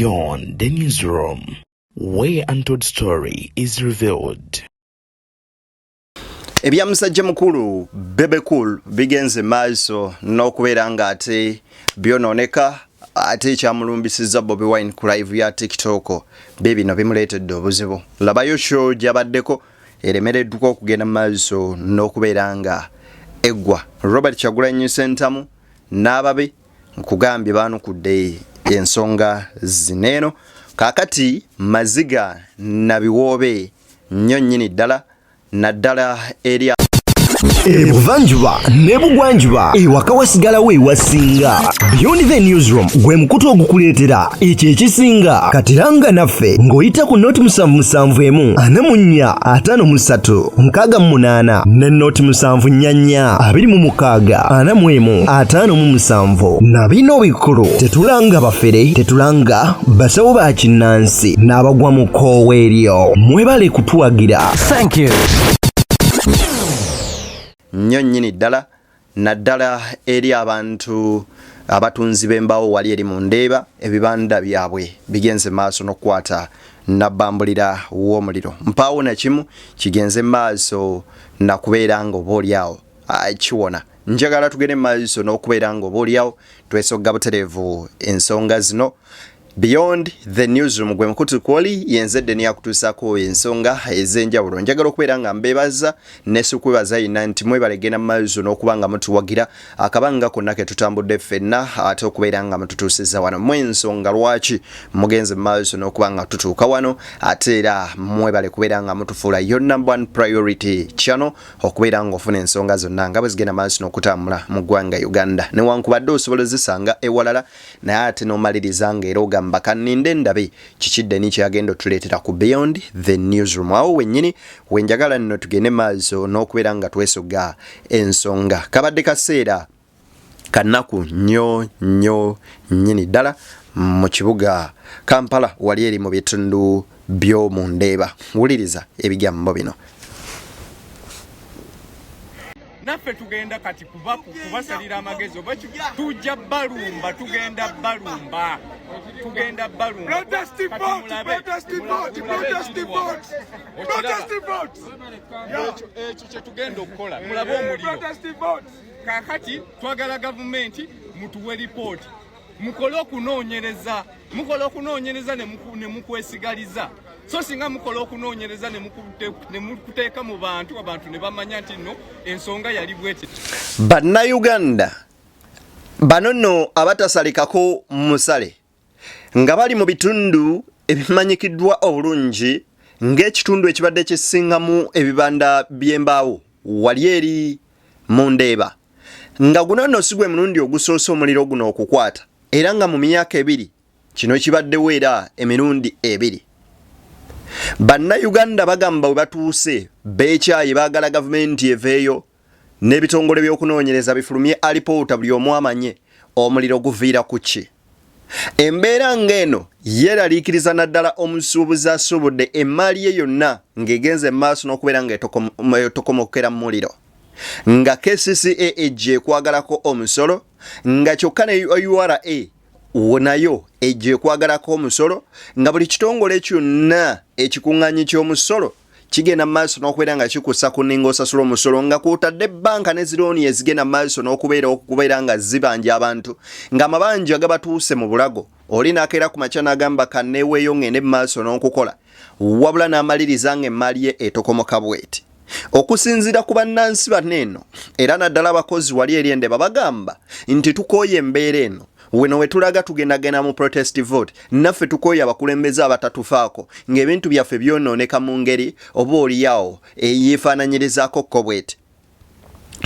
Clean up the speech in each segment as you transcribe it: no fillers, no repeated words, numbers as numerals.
Beyond the newsroom, where untold story is revealed. Ebyamusajja mukulu Bebe cool bigenze maaso n'okubeera nga ate byonooneka ate ekyamulumbisizza Bobi Wine ku live ya TikTok bino bimuleetedde obuzibu. Labayo show gyabaddeko eremereddwa okugenda maaso n'okubeera nga eggwa. Robert Kyagulanyi Ssentamu n'ababe nkugambye baanukudde ensonga zineeno kakati maziga nabiwoobe nnyo nnyini ddala naddala eri Ebuvanjuba nebugwanjuba ewaka wasigalawo ewasinga. Beyond the newsroom gwe mukutu ogukuleetera ekyo ekisinga katiranga naffe ng'oyita ku noti 771 44 53 ne noti 744 26 45 na bino bikulu tetulanga bafere tetulanga basawo ba kinnansi n'abagwa mu koowa eryo mwebale kutuwagira. Thank you. nnyo nnyini ddala naddala eri abantu abatunzi b'embaawo wali eri mu ndeeba ebibanda byabwe bigenze maaso n'okukwata nabbambulira w'omuliro. Mpaawo na kimu kigenze maaso na kubeera nga oboolyawo kiwona. Njagala tugende maaso n'okubeera nga oboolyawo twesogga butereevu ensonga zino. Beyond the newsroom gwe mukutu kwoli yenzedde ni akutuusako ensonga ez'enjawulo. Njagala okubeera nga mbeebaza ne sukwebaza yina nti mwebalegenda maaso n'okuba nga mutuwagira akabanga konna ke tutambudde ffenna ate okubeera nga mututuusiza wano mu ensonga lwaki mugenze maaso n'okuba nga tutuuka wano ate era mwebale kubeera nga mutufuula your number one priority channel okubeera nga ofuna ensonga zonna nga bwe zigenda maaso n'okutambula mu ggwanga Uganda. Newankubadde osobola zisanga ewalala naye ate n'omaliriza ng'era mbakaninde ndabe kikidde ni kyagenda tuleetera ku Beyond the newsroom. Awo wennyini wenjagala nno tugende maaso n'okubeera nga twesogga ensonga. Kabadde kaseera kanaku nnyo nnyini ddala mu kibuga Kampala wali eri mu bitundu by'omu ndeeba. Wuliriza ebigambo bino. Naffe tugenda kati kubasalira amagezi oba tujja balumba tugenda balumba protest vote ekyo kye tugenda okukola mulabe omuliro kakati twagala gavumenti mutuwe lipooti mukole okunoonyereza ne mukwesigaliza. So singa mukola okunoonyereza ne mukuteeka mu bantu ne bamanya nti nno ensonga yali bwete. Bannayuganda bano nno abatasalikako musale nga bali mu bitundu ebimanyikiddwa obulungi ng'ekitundu ekibadde kisingamu ebibanda by'embaawo wali eri mu ndeeba nga guno nno si gwe mulundi ogusoose omuliro guno okukwata era nga mu myaka 2 kino kibaddewo era emirundi 2. Bannayuganda bagamba bwe batuuse beekyaye baagala gavumenti eveeyo n'ebitongole by'okunoonyereza bifulumye alipoota buli omu amanye omuliro guviira ku ki. Embeera ng'eno yeeraliikiriza naddala omusuubuzi asuubudde emmaali ye yonna ng'egenze maaso n'okubeera nga etokomokera mu muliro nga KCCA ejje ekwagalako omusolo nga kyokka ne URA nayo ejje ekwagalako omusolo nga buli kitongole kyonna ekikuŋŋaanyi ky'omusolo kigenda maaso n'okubeera nga kikussa ku nninga osasula omusolo nga kwotadde banka ne zirooni ezigenda maaso n'okubeera nga zibanja abantu ng'amabanja gabatuuse mu bulago oli n'akeera ku makya n'agamba kanneeweeyo ng'ende maaso n'okukola wabula n'amaliriza ng'emmaali ye etokomoka bweti. Okusinziira ku bannansi baneeno era naddala abakozi wali eri endeba bagamba nti tukooye embeera eno weno wetulaga tugendagenda mu protest vote naffe tukooye abakulembeze abatatufaako ng'ebintu byaffe byonooneka mu ngeri oba oliyawo eyeefaananyirizaako kobweti.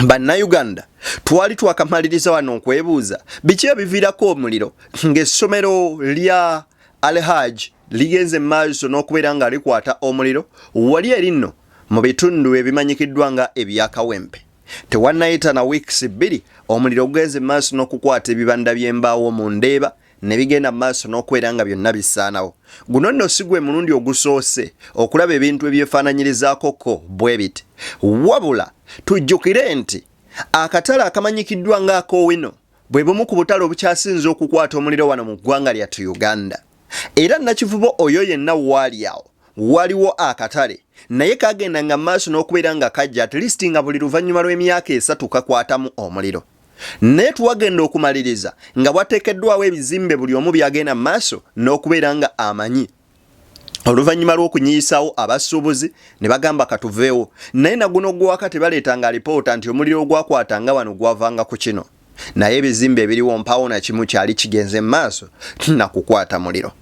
Bannayuganda twali twakamaliriza wano okwebuuza biki ebiviirako omuliro ng'essomero lya Alhaj ligenze maaso n'okubeera nga likwata omuliro wali eri nno mu bitundu ebimanyikiddwa nga ebyakawempe. Tewannayita na weeks 2 omuliro gugenze maaso n'okukwata ebibanda by'embaawo mu ndeeba ne bigenda maaso n'okubeera nga byonna bisaanawo. Guno nno si gwe mulundi ogusoose okulaba ebintu ebyefaananyirizaako bwe biti. Wabula tujjukire nti akatale akamanyikiddwa ng'akoowino bwe bumu ku butale obukyasinze okukwata omuliro wano mu ggwanga lyattu Uganda. era nakivubo oyo yenna wali awo waliwo akatale naye kagenda nga maaso n'okubeera nga kajja at least nga buli luvannyuma lw'emyaka 3 kakwatamu omuliro naye tuwagenda okumaliriza nga bwateekeddwawo ebizimbe buli omu byagenda maaso n'okubeera nga amanyi oluvannyuma lw'okunyiisaawo abasuubuzi ne bagamba katuveewo naye naguno gwaka tebaleetanga alipoota nti omuliro ogwakwatanga wano gwavanga ku kino naye ebizimbe ebiriwo mpaawo na kimu kyali kigenze maaso nakukwata muliro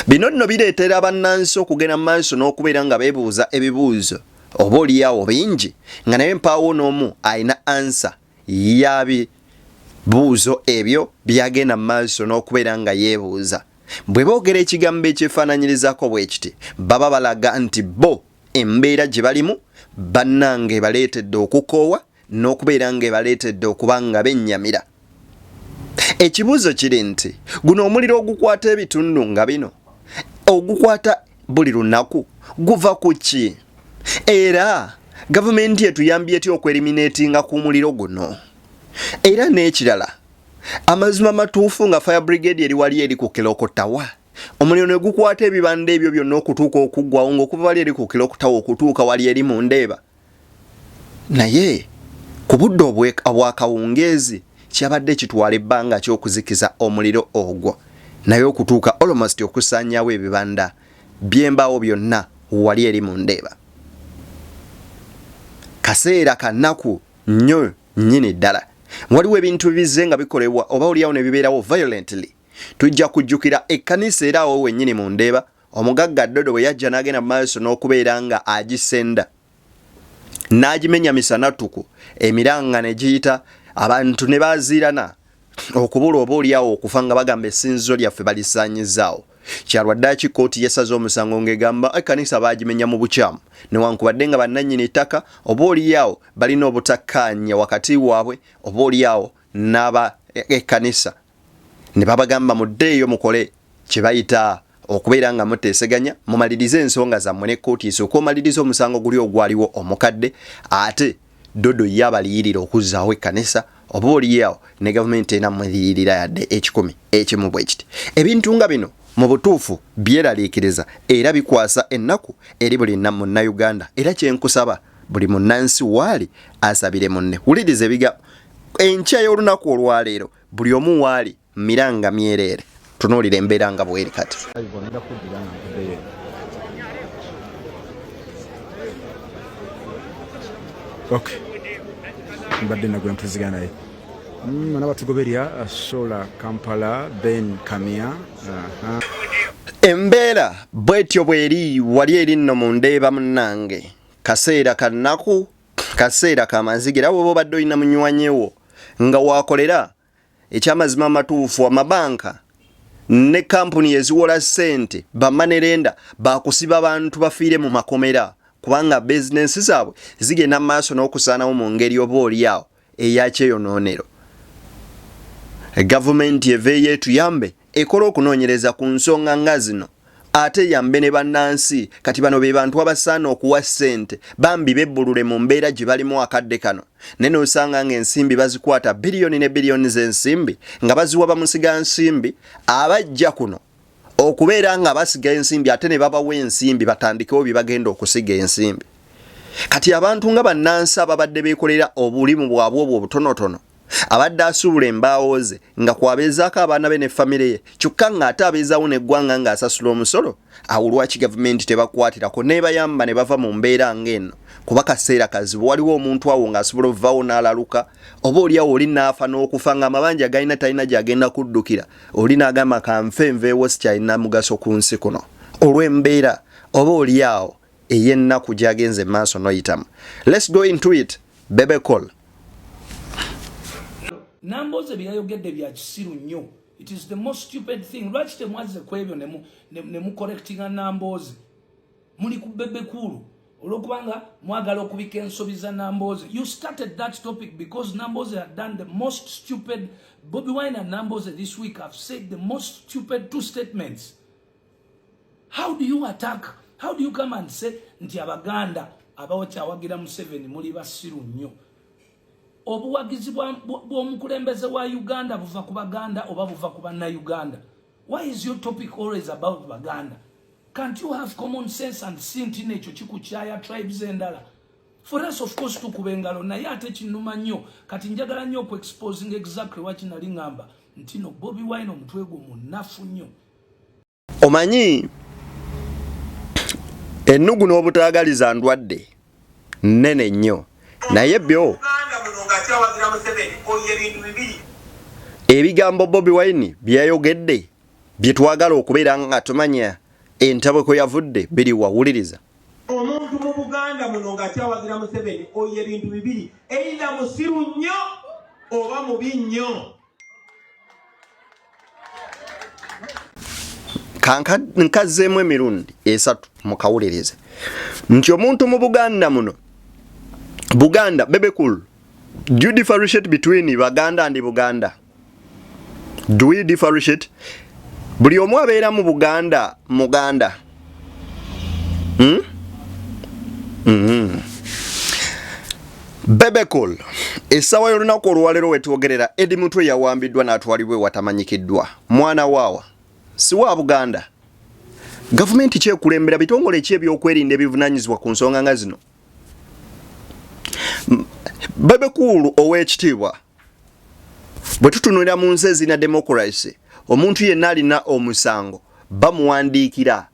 bino nno bireetera bannansi okugenda maaso n'okubeera nga beebuuza ebibuuzo oba oliawo bingi nga naye mpaawo n'omu alina ansa yabibuuzo ebyo byagenda maaso n'okubeera nga yeebuuza bwe boogera ekigambo ekyefaananyirizako bwe kiti baba balaga nti bo embeera gye balimu bannange baleetedde okukoowa n'okubeera nga baleetedde okuba nga bennyamira ekibuuzo kiri nti guno omuliro ogukwata ebitundu nga bino ogukwata buli lunaku guva ku ki era gavumenti etuyambye etya okweriminatinga ku muliro guno era n'ekirala amazima matuufu nga fire brigade eri wali eri ku kilokotawa omuliro ne gukwata ebibanda ebyo byonna okutuuka okuggwawo ng'okuva wali eri ku kilokotawa okutuuka wali eri mu ndeeba naye ku budde obwakawungeezi kyabadde kitwala ebbanga ky'okuzikiza omuliro ogwo naye okutuuka almost okusaanyaawo ebibanda by'embaawo byonna wali eri mu ndeeba kaseera kanaku nnyo nnyini ddala waliwo ebintu bibize nga bikolebwa oba oliawo ne bibeerawo violently tujja kujjukira ekkanisa era awo wennyini mu ndeeba omugagga Dodo bwe yajja n'agenda mu maaso n'okubeera nga agisenda n'agimenya misanatuku emiranga ne giyita abantu ne baziirana okubula oba oliawo okufa nga bagamba essinzizo lyaffe balisaanyizaawo kyalwaddaaki kooti yesaze omusango ng'egamba ekkanisa baagimenya mu bukyamu newankubadde nga bannannyini ttaka oba oliawo balina obutakkaanya wakati waabwe oba oliawo n'aba ekkanisa ne babagamba muddeeyo mukole kye bayita okubeera nga muteeseganya mumalirize ensonga zammwe ne kooti esooka omaliriza omusango guli ogwaliwo omukadde ate Dodo yabaliyirira okuzzaawo ekkanisa oba oliawo ne gavumenti enamuliyirira yadde ekikumi ekimu bwe kiti ebintu nga bino mu butuufu byeraliikiriza era bikwasa ennaku eri buli munnayuganda era kyenkusaba buli munnansi waali asabire munne wuliriza ebiga enkya y'olunaku olwaleero buli omu waali miranga myereere tunuulira embeera nga bweri kati okay mbadde nagwe mpuzigana naye nabatugoberya Sola Kampala Ben Kamia embeera bwetyo bweri wali eri nno mu ndeeba munnange kaseera kannaku kaseera kamanzigira woba obadde olina munywanyewo nga wakolera ekyamazima amatuufu amabanka ne kampuni eziwola ssente bamanerenda bakusiba abantu bafiire mu makomera kubanga bizinensi zaabwe zigenda mu maaso n'okusaanawo mu ngeri oba oliawo eyakyeyonoonero gavumenti eveeyo etuyambe ekola okunoonyereza ku nsonga nga zino ate yambe ne bannansi kati bano be bantu abasaana okuwa ssente bambi bebbulule mu mbeera gye balimu akadde kano ne n'osanga ng'ensimbi bazikwata biliyoni ne biliyoni z'ensimbi nga baziwa bamusiga nsimbi abajja kuno okubeera nga basiga ensimbi ate ne babawa ensimbi batandikewo bye bagenda okusiga ensimbi kati abantu nga bannansi ababadde beekolera obulimu bwabwe obwo obutonotono abadde asuubula embaawo ze nga kwabeezaako abaana be ne famire ye kyokka ng'ate abeezaawo n'eggwanga ng'asasula omusolo awo lwaki gavumenti tebakwatirako neebayamba ne bava mu mbeera ng'eno kuba kaseera kazibu waliwo omuntu awo ng'asobola ovaawo n'alaluka oba oliawo oli n'afa n'okufa ng'amabanja galina talina gy'agenda kuddukira oli n'agamba kanfe nveewo sikyalina mugaso ku nsi kuno olw'embeera oba oliawo ey'ennaku gy'agenze maaso n'oyitamu. Let's go into it. Bebe call. Nambooze byayogedde bya kisiru nnyo. It is the most stupid thing. Lwaki temwaze ku ebyo ne mu correctinga Nambooze? Muli ku Bebe kulu. Olwokubanga mwagala okubika ensobi za Nambooze. You started that topic because Nambooze had done the most stupid. Bobi Wine and Nambooze this week have said the most stupid two statements. How do you attack? How do you come and say nti Abaganda abawakyawagira Museveni muli basiru nnyo? Obuwagizi bw'omukulembeze wa Uganda buva ku Baganda oba buva ku Bannayuganda? Why is your topic always about Baganda? Can't you have common sense and see ntine echo kikukyaya tribes endala? For us, of course, tukubengalo naye ate kinuma nnyo kati njagala nnyo ku exposing exactly what nali ngamba ntino Bobi Wine omutwe gwo munafu nnyo. Omanyi ennugu n'obutaagaliza ndwadde nnene nnyo naye byo ebigambo Bobi Wine byayogedde bye twagala okubeera nga tumanya entabo kwe yavudde biri wawuliriza. Omuntu mu Buganda muno ng'akyawagira Museveni oyo ebintu bibiri either musiru nnyo oba mubi nnyo. Nkazeemu emirundi esatu mukawulirize nti omuntu mu Buganda muno Buganda Bebe cool. Do you differentiate between Baganda and Buganda? Do we differentiate? Buli omu abeera mu Buganda Muganda. Bebe cool. Esawa y'olunaku olwaleero wetwogerera Edi Mutwe yawambiddwa n'atwalibwa watamanyikiddwa. Mwana waawa si wa Buganda. Gavumenti kyekulembera bitongole ki ebyokwerinda ebivunaanyizibwa ku nsonga nga zino? Bebe cool ow'ekitiibwa bwe tutunulira mu nsi ezina democracy omuntu yenna alina omusango bamuwandiikira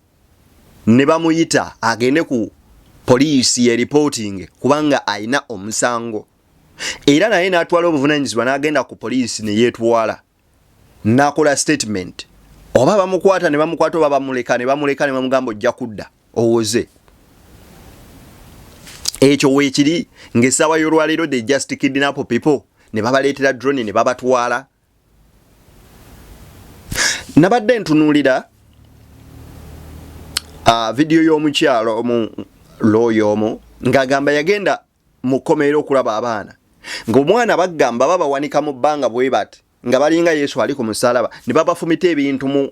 ne bamuyita agende ku poliisi ye reporting kubanga ayina omusango era naye n'atwala obuvunaanyizibwa n'agenda ku poliisi ne yeetwala n'akola statement oba bamukwata ne bamukwata oba bamuleka ne bamugamba ojja kudda owoze. Ekyo weekiri ng'essaawa y'olwaleero they just kidnap people ne babaleetera drone ne babatwala. Nabadde ntunuulira video y'omukyalo omu looyo omu ng'agamba yagenda mu kkomero okulaba abaana ng'omwana bagamba babawanika mu bbanga bwe bati nga balinga Yesu ali ku musalaba ne babafumita ebintu mu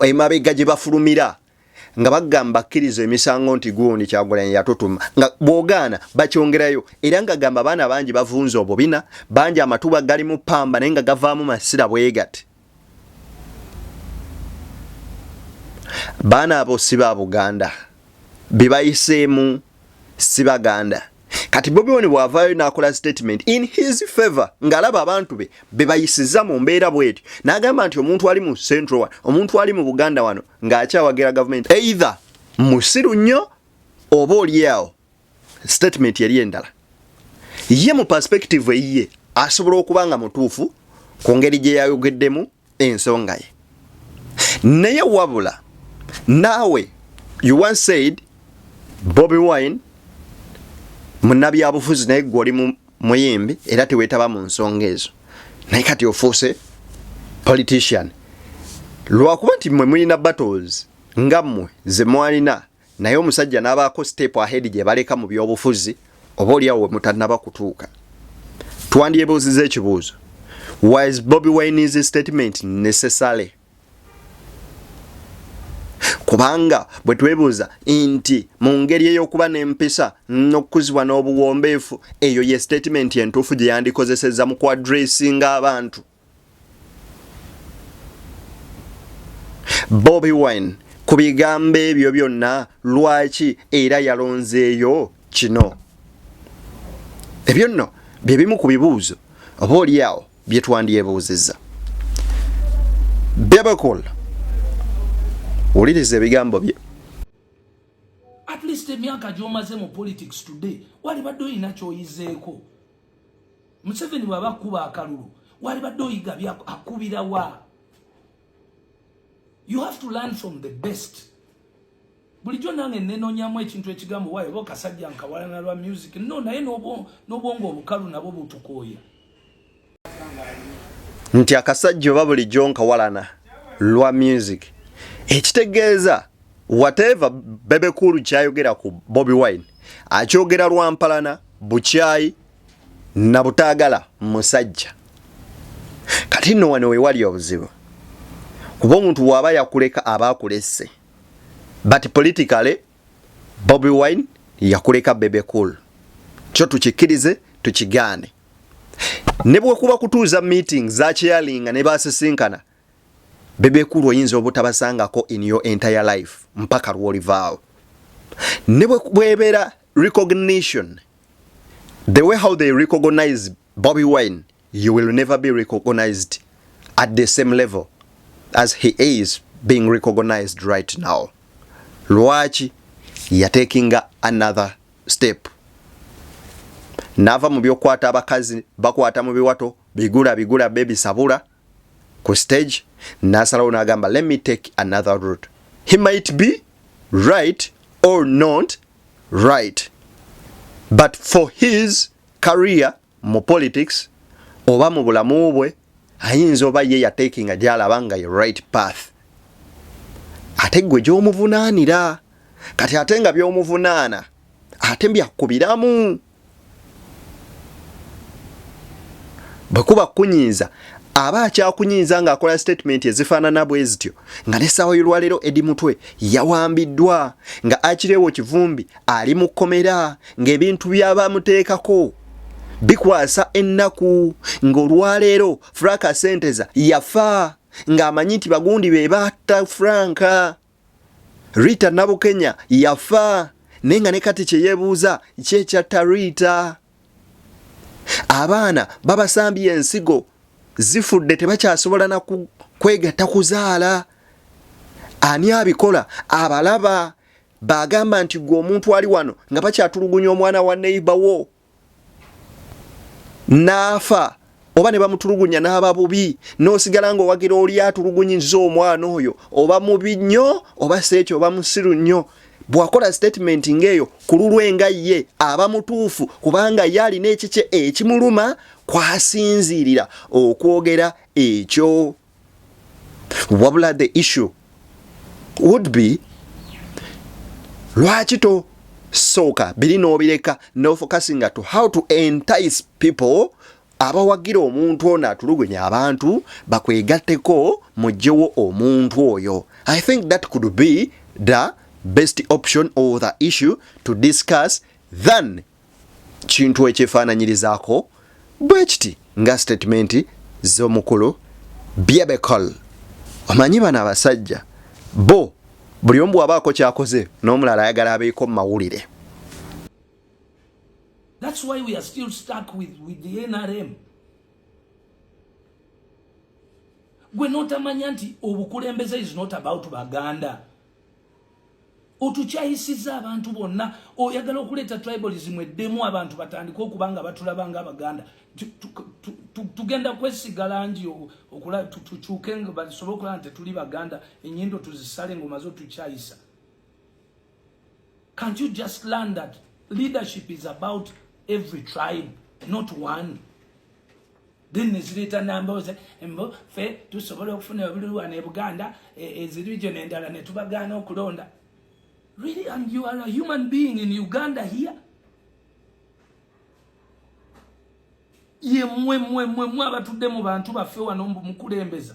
emabega gye bafulumira nga bagamba akkiriza emisango nti gundi Kyagulanyi yatutuma nga bw'ogaana bakyongerayo era nga gamba abaana bangi bavunza obubina bangi amatuba gali mu ppamba naye nga gavaamu masira bwe gati. Baana abo si ba Buganda bibayiseemu si Baganda. Kati Bobi Wine bw'avaayo n'akola statement in his favor ng'alaba abantu be bebayisiza mu mbeera bw'etyo n'agamba nti omuntu ali mu Central wano omuntu ali mu Buganda wano ng'akyawagira gavumenti either musiru nnyo oba oliawo statement yali endala ye mu perspective eyiye asobola okuba nga mutuufu ku ngeri gye yayogeddemu ensonga ye naye wabula naawe you once said Bobi Wine munnabyabufuzi naye gw'oli muyimbi era teweetaba mu nsonga ezo naye kati ofuuse politician lwakuba nti mmwe mulina battles nga mmwe ze mwalina naye omusajja n'abaako step ahead gye baleka mu byobufuzi oba oliawo we mutannaba kutuuka. Twandyebuuziza ekibuuzo why is Bobi Wine's statement necessary? Kubanga bwe twebuuza nti mu ngeri ey'okuba n'empisa n'okukuzibwa n'obuwombeefu eyo ye statement entuufu gye yandikozesezza mu kwadressinga abantu. Bobi Wine ku bigambo ebyo byonna lwaki era yalonzeeyo kino? Ebyo nno bye bimu ku bibuuzo oba oliawo bye twandyebuuzizza. Bebe cool. Uliriza ebigambo bye. At least emyaka gy'omaze mu politics today wali badde oyina ky'oyizeeko. Museveni bw'aba akuba akalulu wali badde oyiga akubira wa. You have to learn from the best. Bulijjo nange nenoonyamu ekintu ekigambo waayo oba kasajja nkawalana lwa music no naye n'obwongo obukalu nabo butukooya. Nti akasajja oba bulijjo nkawalana lwa music. Ekitegeeza whatever Bebe Cool kyayogera ku Bobi Wine akyogera lwampalana bukyayi na butaagala musajja. Kati nno wano wewali obuzibu kuba omuntu waba yakuleka aba akulesse but politically Bobi Wine yakuleka Bebe Cool kyo tukikkirize tukigaane ne bwe kuba kutuuza meetings za chairlinga ne basisinkana Bebe kulu oyinza obutabasangako in your entire life mpaka lwolivaawo. Ne bwebera recognition, the way how they recognize Bobi Wine, you will never be recognized at the same level as he is being recognized right now. Lwaki ya taking another step. Nava mu byokwata abakazi bakwata mu biwato bigula baby sabula ku stage nasalawo n'agamba let me take another route. He might be right or not right, but for his career mu politics oba mu bulamu bwe ayinza oba ye ya taking ajalabanga ye right path. Ate gwe gy'omuvunaanira kati ate nga by'omuvunaana ate mbyakubiramu bwekuba kunyiza aba akyakunyiza ng'akola statement ezifaanana bwe zityo nga n'essaawa y'olwaleero Edi Mutwe yawambiddwa nga Akireewo Kivumbi ali mu kkomera ng'ebintu by'abamuteekako bikwasa ennaku ng'olwaleero Frank Senteza yafa ng'amanyi nti bagundi be batta Franka. Rita Nabukenya yafa nenga ne kati kye yeebuuza kyekyatta Rita. Abaana babasambye ensigo zifudde tebakyasobola na kwegatta kuzaala. Ani abikola? Abalaba bagamba nti gwe omuntu ali wano nga bakyatulugunya omwana wa neighbor wo naafa oba ne bamutulugunya n'aba bubi n'osigala ng'owagira oli atulugunyiza omwana oyo oba mubi nnyo oba seekyo oba musiru nnyo. Bwakola statement ng'eyo ku lulwe nga ye aba mutuufu kubanga ye alina ekikye ekimuluma kwasinziirira okwogera ekyo. Wabula the issue would be lwaki to sooka biri n'obireka no focusing to how to entice people abawagira omuntu ono atulugunya abantu bakwegatteko mujjewo omuntu oyo. I think that could be the best option or the issue to discuss than kintu ekyefaananyirizaako bwe kiti nga statement z'omukulu Bebe. Omanyi bano abasajja bo buli omu bw'abaako kyakoze n'omulala ayagala abeeko mu mawulire. That's why we are still stuck with the NRM. Gwe notamanya nti obukulembeze is not about Baganda. Otukyayisiza abantu bonna oyagala okuleeta tribalism eddemu abantu batandika okubanga batulabanga Abaganda. Tugenda kwesigala nji okula tukyuke nga basobola okulaba nti tuli Baganda ennyindo tuzisale ng'omaze otukyayisa. Can't you just learn that leadership is about every tribe, not one? Then nezileta Nambooze embo fe tusobola okufuna obululu ne Buganda ezirijo n'endala ne tubagaana okulonda. Really, and you are a human being in Uganda here? Ye mwe abatudde mu bantu baffe wano mukulembeza.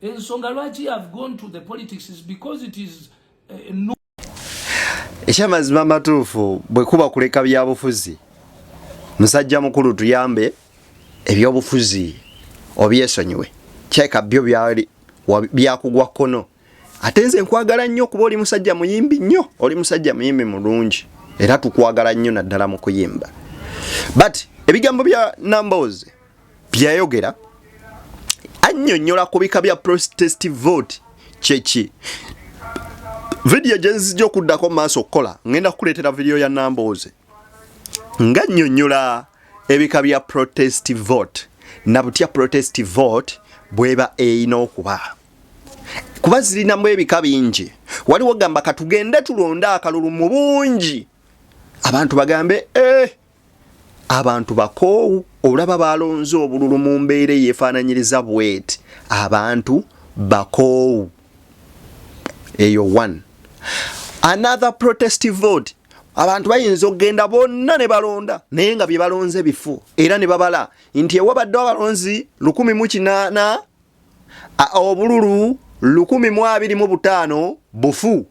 Ensonga lwaki have gone to the politics is because it is no. Ekyamazima matuufu bwe kuba kuleka byabufuzi musajja mukulu tuyambe ebyobufuzi obyesonyiwe kyeka byo byakugwa kkono. Ate nze nkwagala nnyo kuba oli musajja muyimbi nnyo, oli musajja muyimbi mulungi era tukwagala nnyo naddala mu kuyimba. But ebigambo bya Nambooze byayogera annyonnyola ku bika bya protest vote kyeki. Video gyenzijo kuddako maaso okukola ngenda kukuleetera video ya Nambooze nga nnyonnyola ebika bya protest vote na butya protest vote bweba eyina okuba. Kuba zirinamu ebika bingi. Waliwo gamba katugende tulonda akalulu mu bungi abantu bagambe abantu bakoowu olaba balonze obululu mu mbeera yeefaananyiriza bweti abantu bakoowu. Eyo one. Another protest vote abantu bayinza okgenda bonna ne balonda naye nga bye balonze bifu era ne babala nti ewabadde abalonzi 108 obululu 125 bufu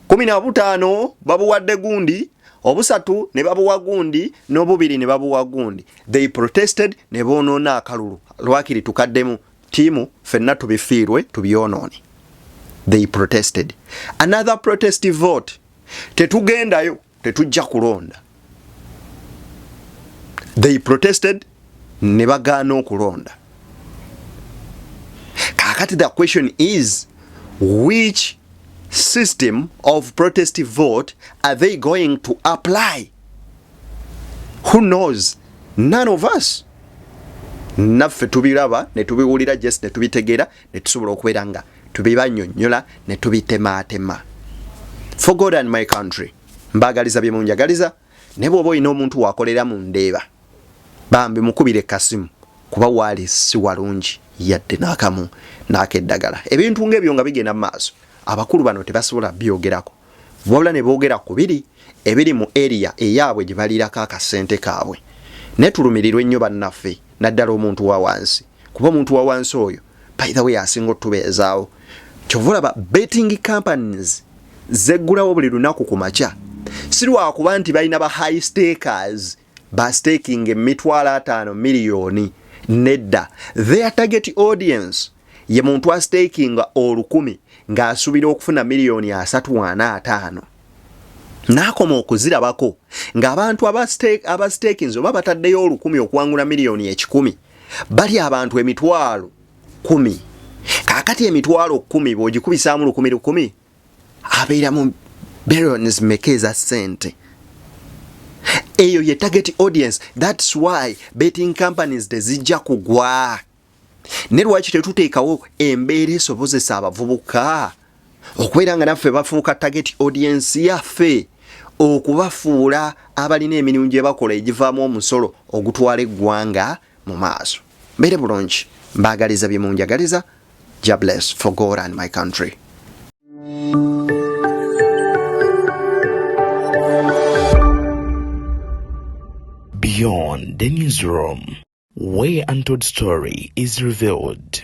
15 babuwadde gundi obusatu ne babuwa gundi n'obubiri ne babuwa gundi. They protested ne bonoona akalulu lwakiri tukaddemu tiimu ffenna tubifiirwe tubyonoone. They protested. Another protest vote. Tetugendayo, tetujja kulonda. They protested ne bagaana okulonda. Kakati the question is, which system of protest vote are they going to apply? Who knows? None of us. Naffe tubiraba ne tubiwulira just ne tubitegeera ne tusobola okubeera nga tubibannyonnyola ne tubitemaatema. For God and my country, mbagaliza bye munjagaliza ne bw'oba olina omuntu wakolera mu ndeeba bambi mukubire kasimu kuba waali si walungi yadde n'akamu n'akeddagala. Ebintu ng'ebyo nga bigenda mu maaso abakulu bano tebasobola byogerako wabula ne boogera ku biri ebiri mu area eyaabwe gye baliirako akasente kaabwe. Ne tulumirirwa ennyo bannaffe naddala omuntu wa wansi kuba omuntu wa wansi oyo by the way asinga otubeezaawo. Kyova olaba betting companies zeggulawo buli lunaku ku makya si lwakuba nti balina ba high stakers ba staking $50 million. Nedda, their target audience ye muntu a staking olukumi ng'asuubira okufuna $345,000. N'akoma okuzirabako ng'abantu aba stakings oba bataddeyo olukumi okuwangula $1,100,000 bali abantu $10,000. Kaakati $10,000 bw'ogikubisaamu $10,000 abeera mu billions mekeza sente. Eyo ye target audience. That's why betting companies tezijja kugwa. Ne lwaki tetuteekawo embeera esobozesa abavubuka okubeera nga naffe bafuuka target audience yaffe okubafuula abalina emirimu gye bakola egivaamu omusolo ogutwala eggwanga mu maaso. Mbeere bulungi, mbaagaliza bye munjagaliza. God bless for God and my country. Beyond the newsroom, where untold story is revealed.